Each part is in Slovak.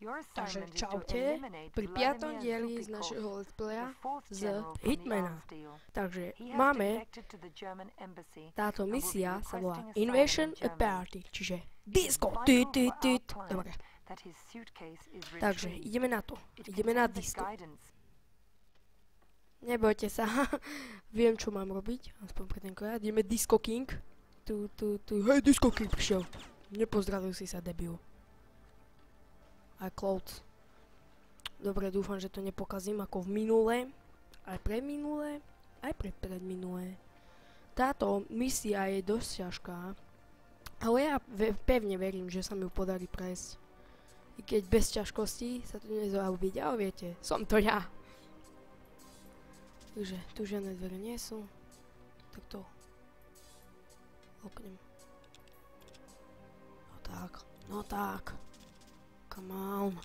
Takže čaute pri 5. dieli z našeho let's playa z Hitmana. Takže máme, táto misia sa volá Invasion a Party, čiže disco, dobre. Takže ideme na to, ideme na disco. Nebojte sa, viem čo mám robiť, aspoň pre tenkokrát, ideme Disco King. Hej, Disco King prišiel, nepozdravil si sa, debil. Aj Clouds. Dobre, dúfam, že to nepokazím ako v minule, aj predminule, aj predminule. Táto misia je dosť ťažká, ale ja pevne verím, že sa mi ju podarí prejsť. I keď bez ťažkostí sa to nedá ubiť, ale viete, som to ja. Takže tu žiadne dvere nie sú, tak to oknem. No tak. Come on.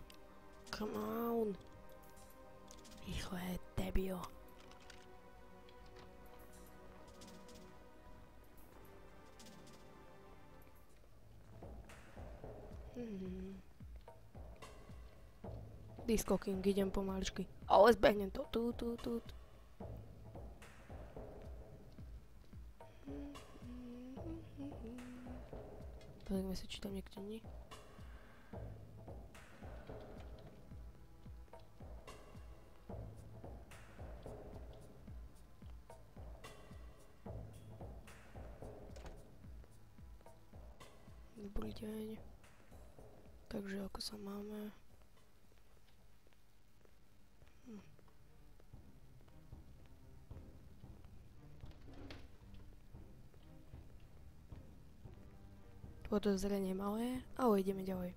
Rýchle, debil. Disco King, idem pomaličky. Ale zbehnem to. Pozrieme si, či tam niekto nie. Dobrý deň. Takže ako sa máme? Podozrenie malé, ale ideme ďalej.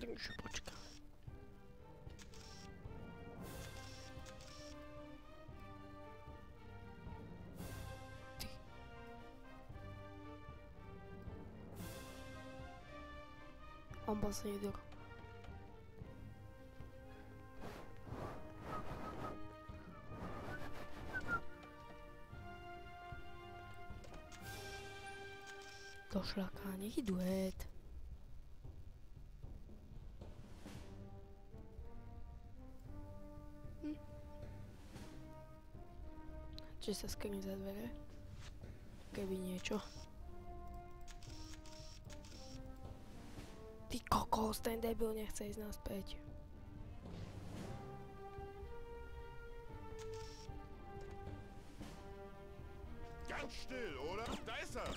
Takže počkám. Ambassador. Do šľaka, nech idú hed. Či sa skryň za dvere? Keby niečo. Ty kokos, ten debil nechce ísť naspäť. Ganz still, oder? Da ist er!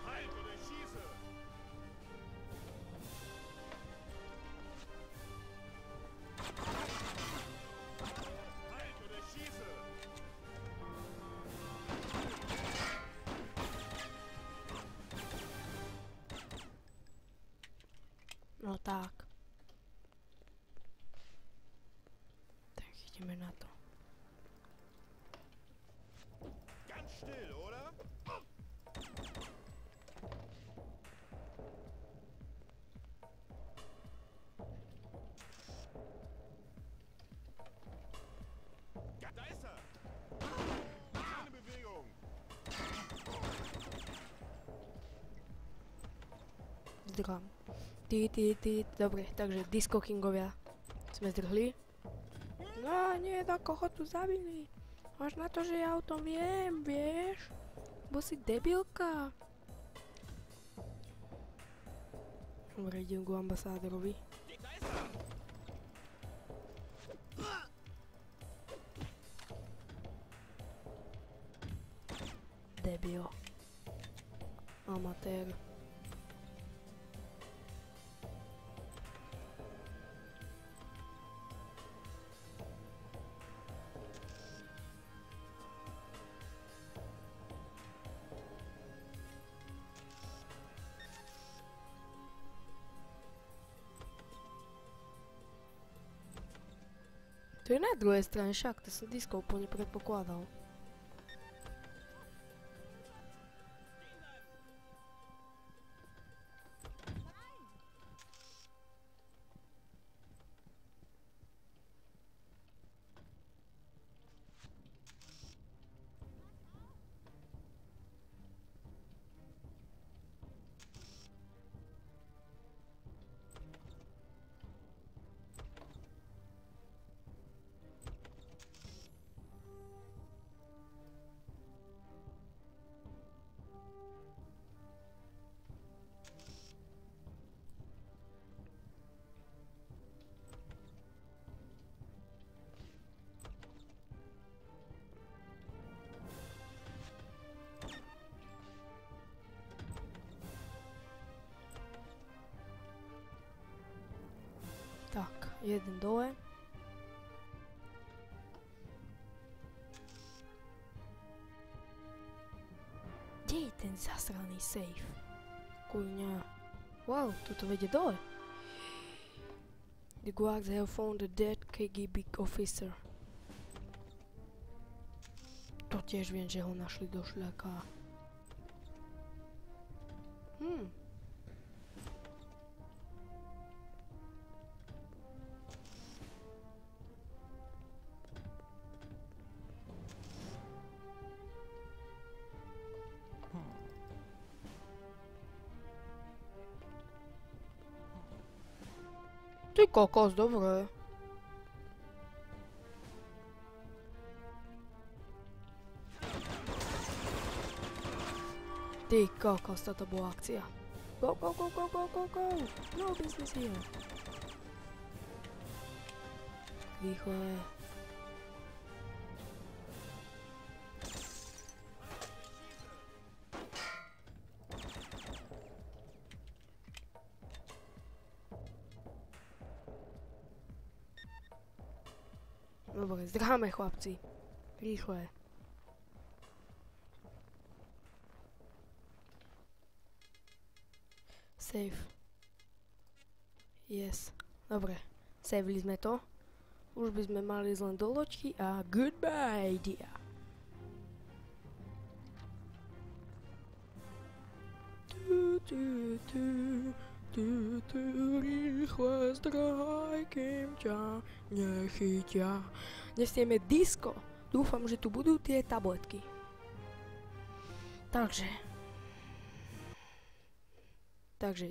Halt oder ich schieße! No tak. Tak ideme na to. Ganz still, oder? Da ist er! Keine Bewegung! Zdrhám. Dobre, takže Disco Kingovia sme zdrhli. No nie, tak koho tu zabili. Až na to, že ja o tom viem, vieš? Bo si debilka. Dobre, idem ku ambasádorovi. Debil. Amatér. To je na druhej strane, však to som disko úplne predpokladal. Tak, jeden dole. Kde je ten zasraný safe? Kurňa. Wow, toto vedie dole. The guards have found the dead KGB officer. To tiež viem, že ho našli do šľaka. Ty kokos, dobre. Ty kokos, toto bola akcia. Go, go, go, go, go, go, go. No business here. Rýchle. Dobre, zdráme chlapci. Rýchle. Save. Yes. Dobre. Savili sme to. Už by sme mali ísť len do loďky a goodbye, dia. Rýchle zdráhaj, kým ťa nechytia. Nesieme disko. Dúfam, že tu budú tie tabletky. Takže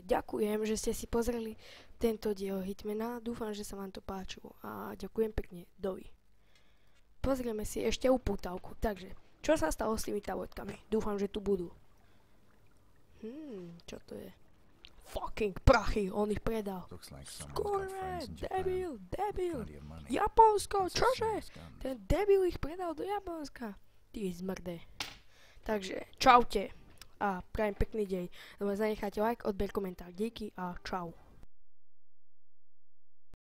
ďakujem, že ste si pozreli tento diel Hitmana. Dúfam, že sa vám to páčilo. A ďakujem pekne. Dovi. Pozrieme si ešte upútavku. Takže, čo sa stalo s tými tabletkami? Dúfam, že tu budú. Čo to je? Fucking prachy, on ich predal. Skurve, debil. Japonsko, čože? Ten debil ich predal do Japonska. Ty zmrde. Takže, čaute. A prajem pekný deň. Zanechajte like, odber, komentár. Díky a čau.